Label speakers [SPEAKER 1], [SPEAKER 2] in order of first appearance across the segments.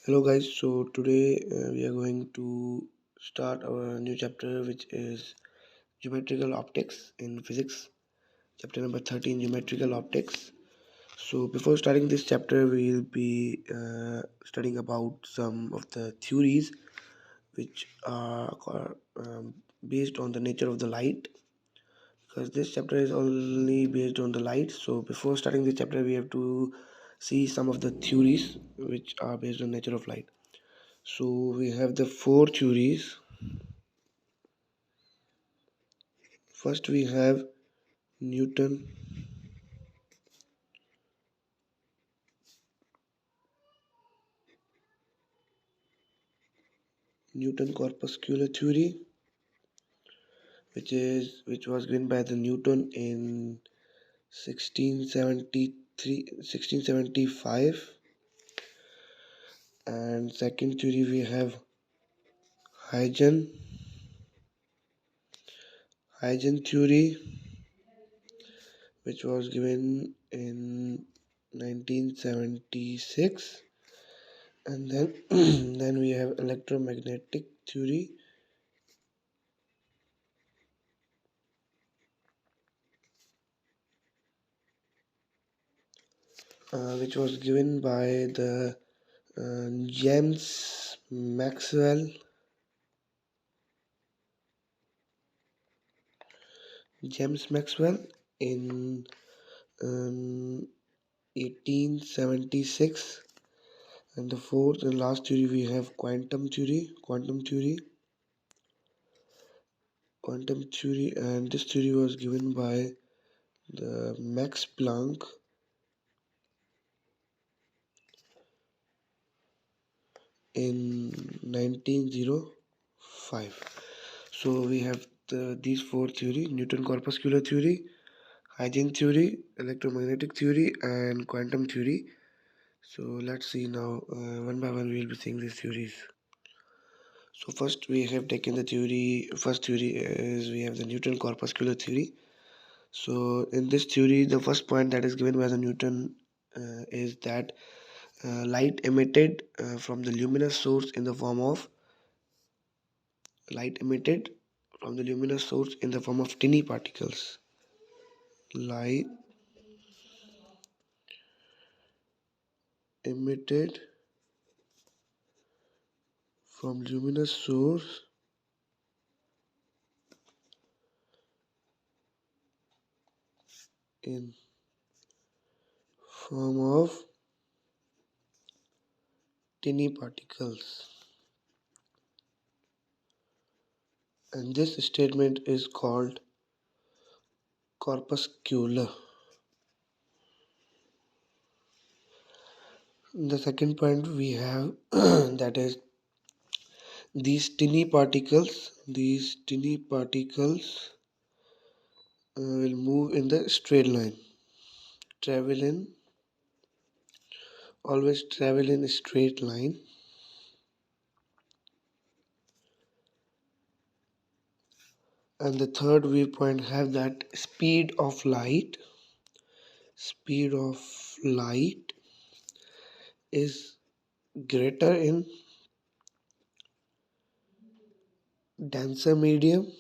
[SPEAKER 1] Hello guys, so today we are going to start our new chapter, which is geometrical optics in physics, chapter number 13, geometrical optics. So before starting this chapter, we will be studying about some of the theories which are based on the nature of the light, because this chapter is only based on the light. So before starting this chapter, we have to see some of the theories which are based on nature of light. So we have the four theories. First we have Newton corpuscular theory, which was given by the Newton in 1675. And second theory we have Huygens theory, which was given in 1976. And then then we have electromagnetic theory, which was given by the James Maxwell. In 1876. And the fourth and last theory we have quantum theory, and this theory was given by the Max Planck in 1905. So we have these four theory: Newton corpuscular theory, Huygens theory, electromagnetic theory, and quantum theory. So let's see now, one by one we will be seeing these theories. So first we have taken the theory. First theory is we have the Newton corpuscular theory. So in this theory, the first point that is given by the Newton is that light emitted from the luminous source in the form of tiny particles. Light emitted from luminous source in form of tiny particles, and this statement is called corpuscular. The second point we have that is these tiny particles will move in the straight line, travel in always travel in a straight line. And the third viewpoint have that speed of light is greater in denser medium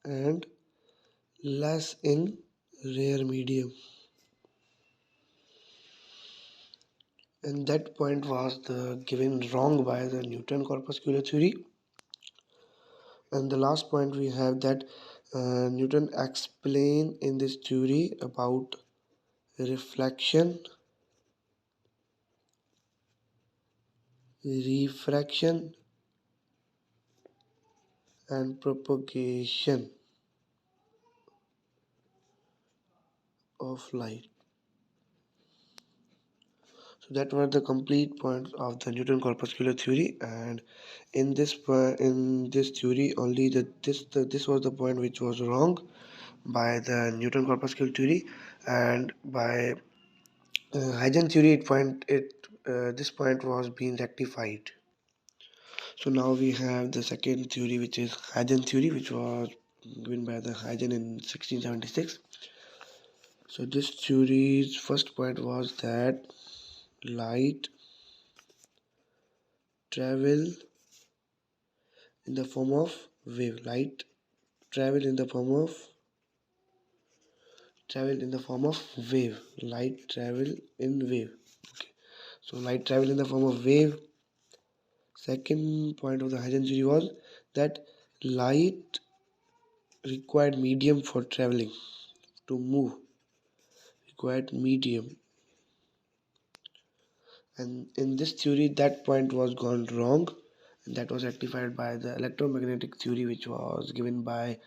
[SPEAKER 1] and less in rare medium. And that point was given wrong by the Newton corpuscular theory. And the last point we have that Newton explained in this theory about reflection, refraction, and propagation of light. So that were the complete points of the Newton corpuscular theory. And in this theory only this was the point which was wrong by the Newton corpuscular theory, and by Huygens theory this point was being rectified. So now we have the second theory, which is Huygens theory, which was given by the Huygens in 1676. So this theory's first point was that light travel in the form of wave. Light travel in the form of wave. Light travel in wave. Okay. So light travel in the form of wave. Second point of the Huygens theory was that light required medium for traveling, to move. Required medium. And in this theory, that point was gone wrong, and that was rectified by the electromagnetic theory, which was given by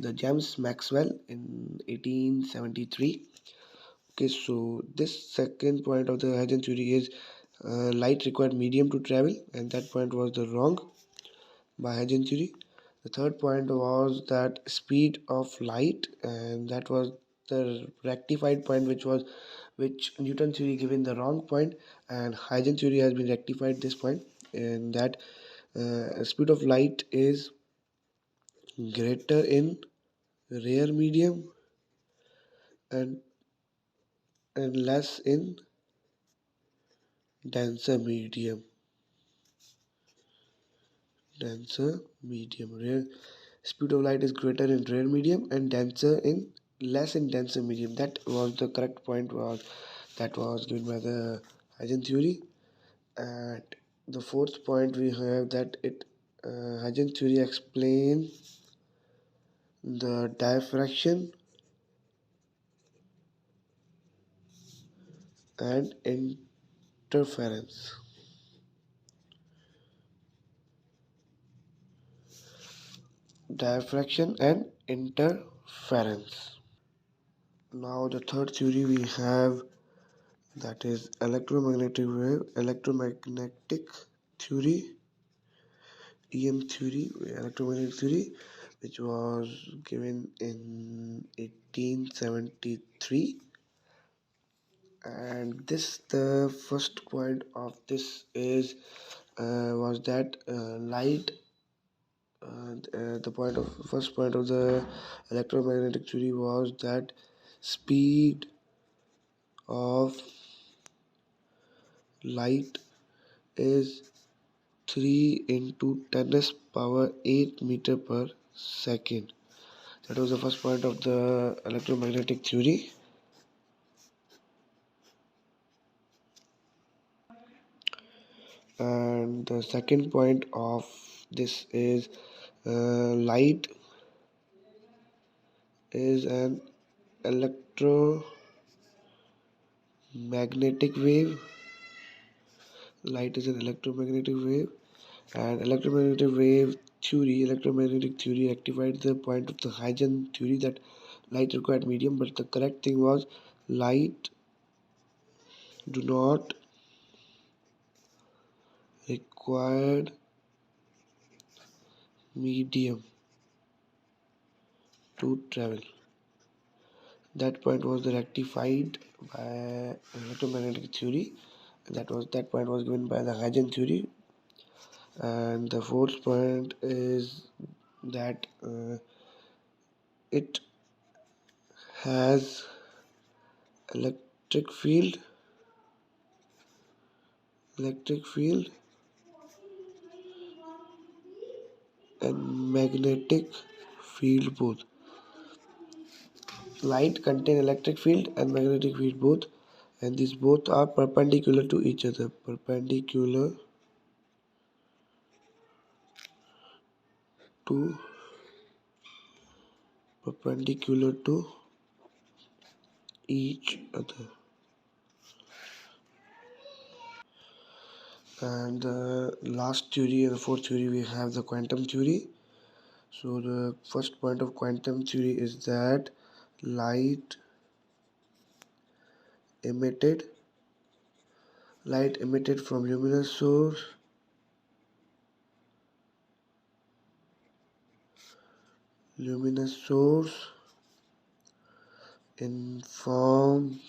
[SPEAKER 1] the James Maxwell in 1873. Okay, so this second point of the Huygens theory is light required medium to travel, and that point was the wrong by Huygens theory. The third point was that speed of light, and that was the rectified point, which Newton theory given the wrong point, and Huygens theory has been rectified this point, and that speed of light is greater in rare medium and less in denser medium. Rare speed of light is greater in rare medium and denser in less in denser medium. That was the correct point that was given by the Huygens theory. And the fourth point we have that Huygens theory explains the diffraction and interference. Diffraction and interference. Now the third theory we have, that is electromagnetic theory, electromagnetic theory, which was given in 1873. And this the first point of this is was that light. The first point of the electromagnetic theory was that speed of light is 3 into 10 power 8 meter per second. That was the first point of the electromagnetic theory. And the second point of this is light is an electromagnetic wave. Light is an electromagnetic wave, and electromagnetic theory rectified the point of the Huygens theory that light required medium, but the correct thing was light do not required medium to travel. That point was rectified by electromagnetic theory. That point was given by the Huygens theory. And the fourth point is that it has electric field, electric field and magnetic field both. Light contain electric field and magnetic field both, and these both are perpendicular to each other. To perpendicular to each other. And the last theory and the fourth theory we have the quantum theory. So the first point of quantum theory is that light emitted from luminous source in form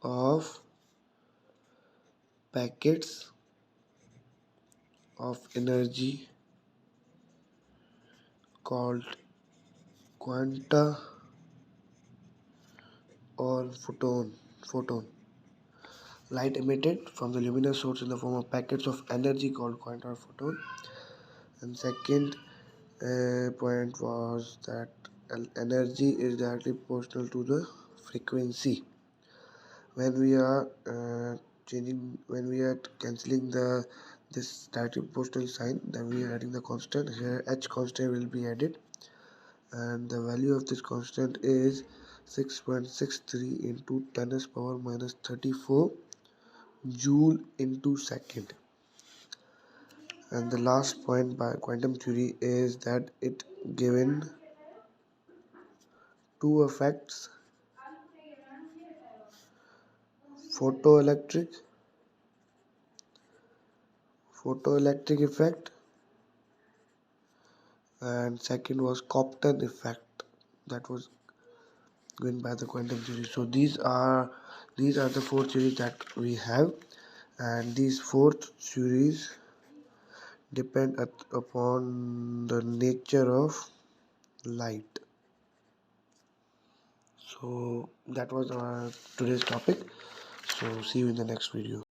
[SPEAKER 1] of packets of energy called quanta or photon. Light emitted from the luminous source in the form of packets of energy called quantum photon. And second point was that energy is directly proportional to the frequency. When we are when we are cancelling this directly proportional sign, then we are adding the constant. Here h constant will be added, and the value of this constant is 6.63 into 10 to the power minus 34 joule into second. And the last point by quantum theory is that it given two effects: photoelectric effect, and second was Compton effect, that was given by the quantum theory. So these are the four theories that we have, and these four theories depend upon the nature of light. So that was our today's topic. So see you in the next video.